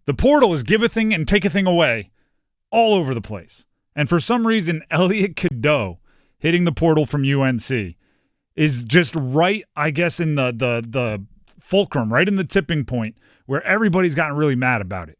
The portal is give a thing and take a thing away all over the place. And for some reason, Elliott Cadeau hitting the portal from UNC is just right, I guess, in the fulcrum, right in the tipping point where everybody's gotten really mad about it.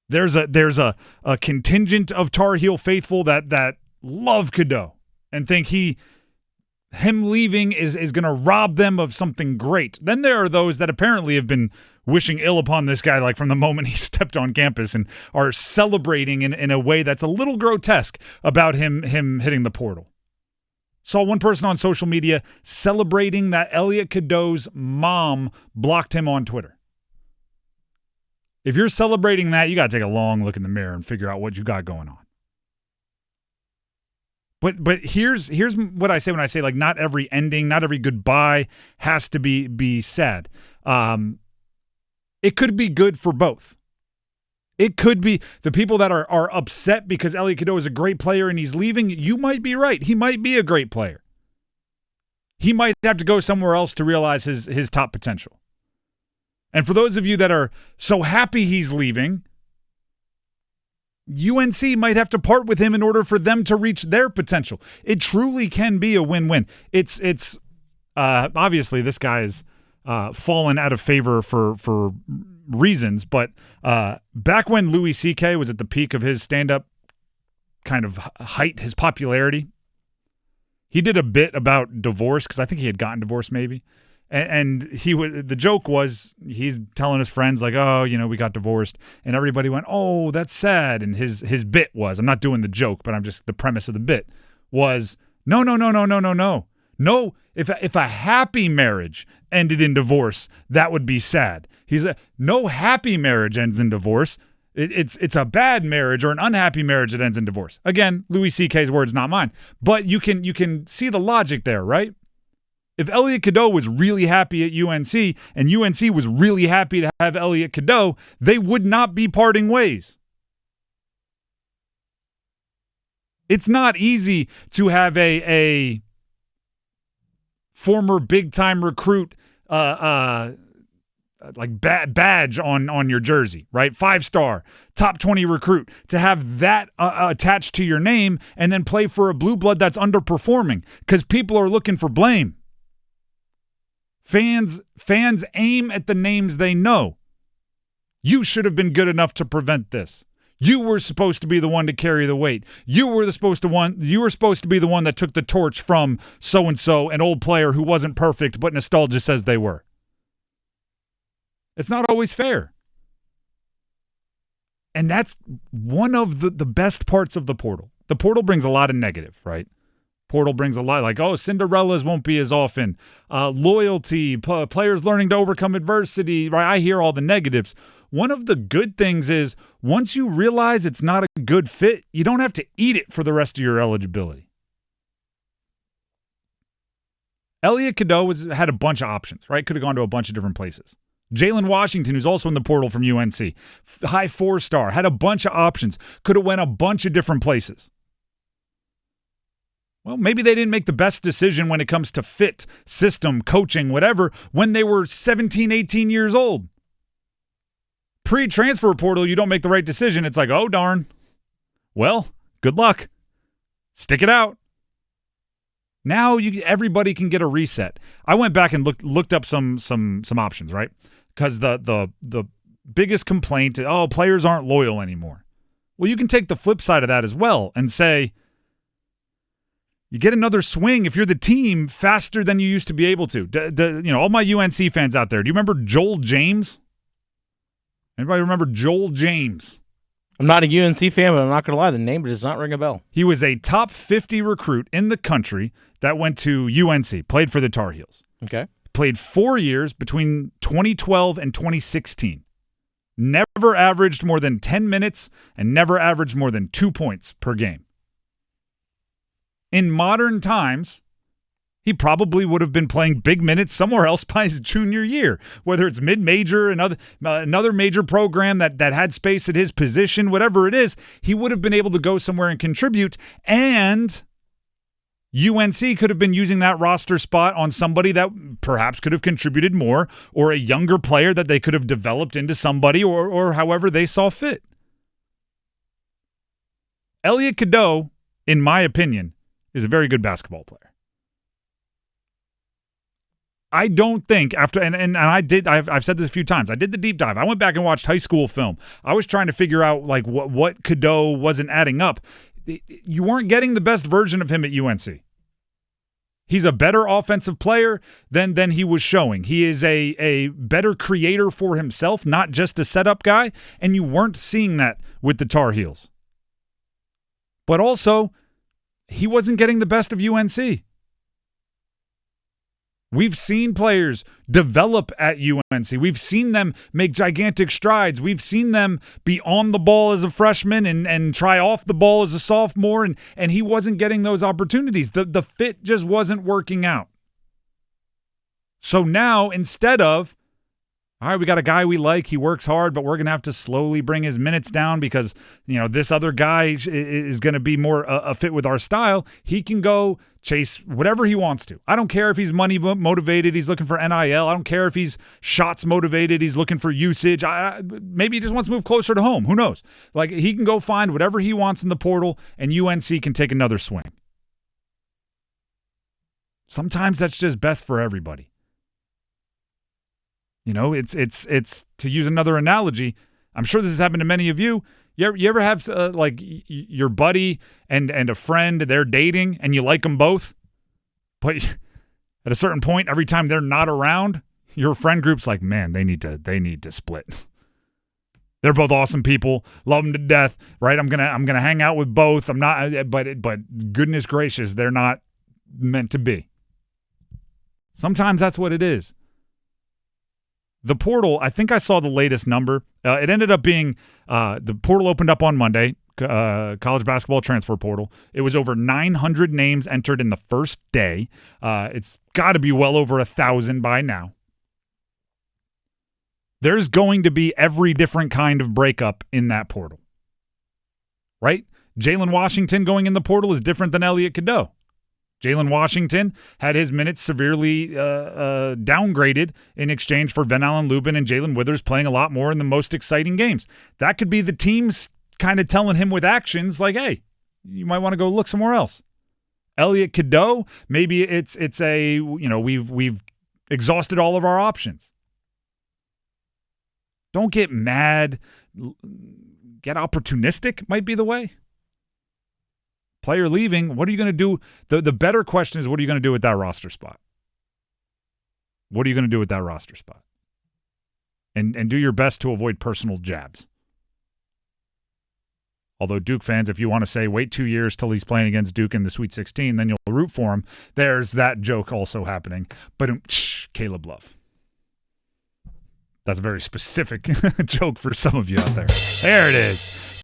There's a contingent of Tarheel faithful that love Cadeau and think him leaving is going to rob them of something great. Then there are those that apparently have been wishing ill upon this guy like from the moment he stepped on campus and are celebrating in a way that's a little grotesque about him hitting the portal. Saw one person on social media celebrating that Elliott Cadeau's mom blocked him on Twitter. If you're celebrating that, you got to take a long look in the mirror and figure out what you got going on. But here's what I say when I say, like, not every ending, not every goodbye has to be sad. It could be good for both. It could be the people that are upset because Elliott Cadeau is a great player and he's leaving. You might be right. He might be a great player. He might have to go somewhere else to realize his top potential. And for those of you that are so happy he's leaving, UNC might have to part with him in order for them to reach their potential. It truly can be a win-win. It's obviously this guy is fallen out of favor for reasons, but back when Louis C.K. was at the peak of his stand-up kind of height, his popularity, he did a bit about divorce because I think he had gotten divorced maybe. And the joke was he's telling his friends like, oh, we got divorced, and everybody went, oh, that's sad. And his bit was, I'm not doing the joke, but I'm just the premise of the bit was, no. No, if a happy marriage ended in divorce, that would be sad. He's no happy marriage ends in divorce. It's a bad marriage or an unhappy marriage that ends in divorce. Again, Louis C.K.'s words, not mine. But you can see the logic there, right? If Elliott Cadeau was really happy at UNC and UNC was really happy to have Elliott Cadeau, they would not be parting ways. It's not easy to have a former big-time recruit like badge on your jersey, right? 5-star, top 20 recruit, to have that attached to your name and then play for a blue blood that's underperforming because people are looking for blame. Fans aim at the names they know. You should have been good enough to prevent this. You were supposed to be the one to carry the weight. You were supposed to be the one that took the torch from so-and-so, an old player who wasn't perfect, but nostalgia says they were. It's not always fair. And that's one of the best parts of the portal. The portal brings a lot of negative, right? Portal brings a lot like, oh, Cinderellas won't be as often. Loyalty, players learning to overcome adversity, right? I hear all the negatives. One of the good things is once you realize it's not a good fit, you don't have to eat it for the rest of your eligibility. Elliott Cadeau had a bunch of options, right? Could have gone to a bunch of different places. Jalen Washington, who's also in the portal from UNC, high 4-star, had a bunch of options. Could have went a bunch of different places. Well, maybe they didn't make the best decision when it comes to fit, system, coaching, whatever, when they were 17, 18 years old. Pre-transfer portal, you don't make the right decision. It's like, oh, darn. Well, good luck. Stick it out. Now everybody can get a reset. I went back and looked up some options, right? Because the biggest complaint, oh, players aren't loyal anymore. Well, you can take the flip side of that as well and say, you get another swing if you're the team faster than you used to be able to. All my UNC fans out there, do you remember Joel James? Anybody remember Joel James? I'm not a UNC fan, but I'm not going to lie. The name does not ring a bell. He was a top 50 recruit in the country that went to UNC, played for the Tarheels. Okay. Played 4 years between 2012 and 2016. Never averaged more than 10 minutes and never averaged more than 2 points per game. In modern times, he probably would have been playing big minutes somewhere else by his junior year, whether it's mid-major, another major program that had space at his position, whatever it is, he would have been able to go somewhere and contribute, and UNC could have been using that roster spot on somebody that perhaps could have contributed more, or a younger player that they could have developed into somebody, or however they saw fit. Elliott Cadeau, in my opinion, is a very good basketball player. I don't think I've said this a few times. I did the deep dive. I went back and watched high school film. I was trying to figure out like what Cadeau wasn't adding up. You weren't getting the best version of him at UNC. He's a better offensive player than he was showing. He is a better creator for himself, not just a setup guy, and you weren't seeing that with the Tarheels. But also, he wasn't getting the best of UNC. We've seen players develop at UNC. We've seen them make gigantic strides. We've seen them be on the ball as a freshman and try off the ball as a sophomore, and he wasn't getting those opportunities. The fit just wasn't working out. So now, instead of, all right, we got a guy we like, he works hard, but we're going to have to slowly bring his minutes down because, this other guy is going to be more a fit with our style, he can go chase whatever he wants to. I don't care if he's money motivated, he's looking for NIL. I don't care if he's shots motivated, he's looking for usage. Maybe he just wants to move closer to home. Who knows? Like, he can go find whatever he wants in the portal, and UNC can take another swing. Sometimes that's just best for everybody. It's to use another analogy, I'm sure this has happened to many of you. You ever have your buddy and a friend, they're dating and you like them both, but at a certain point, every time they're not around, your friend group's like, man, they need to split. They're both awesome people, love them to death, right? I'm gonna hang out with both. I'm not, but goodness gracious, they're not meant to be. Sometimes that's what it is. The portal, I think I saw the latest number. It ended up being the portal opened up on Monday, college basketball transfer portal. It was over 900 names entered in the first day. It's got to be well over 1,000 by now. There's going to be every different kind of breakup in that portal, right? Jalen Washington going in the portal is different than Elliott Cadeau. Jalen Washington had his minutes severely downgraded in exchange for Van Allen Lubin and Jalen Withers playing a lot more in the most exciting games. That could be the teams kind of telling him with actions like, hey, you might want to go look somewhere else. Elliott Cadeau, maybe it's a, we've exhausted all of our options. Don't get mad. Get opportunistic might be the way. Player leaving, what are you going to do? The better question is, what are you going to do with that roster spot? What are you going to do with that roster spot? And do your best to avoid personal jabs. Although Duke fans, if you want to say, wait 2 years till he's playing against Duke in the Sweet 16, then you'll root for him. There's that joke also happening. But Caleb Love. That's a very specific joke for some of you out there. There it is.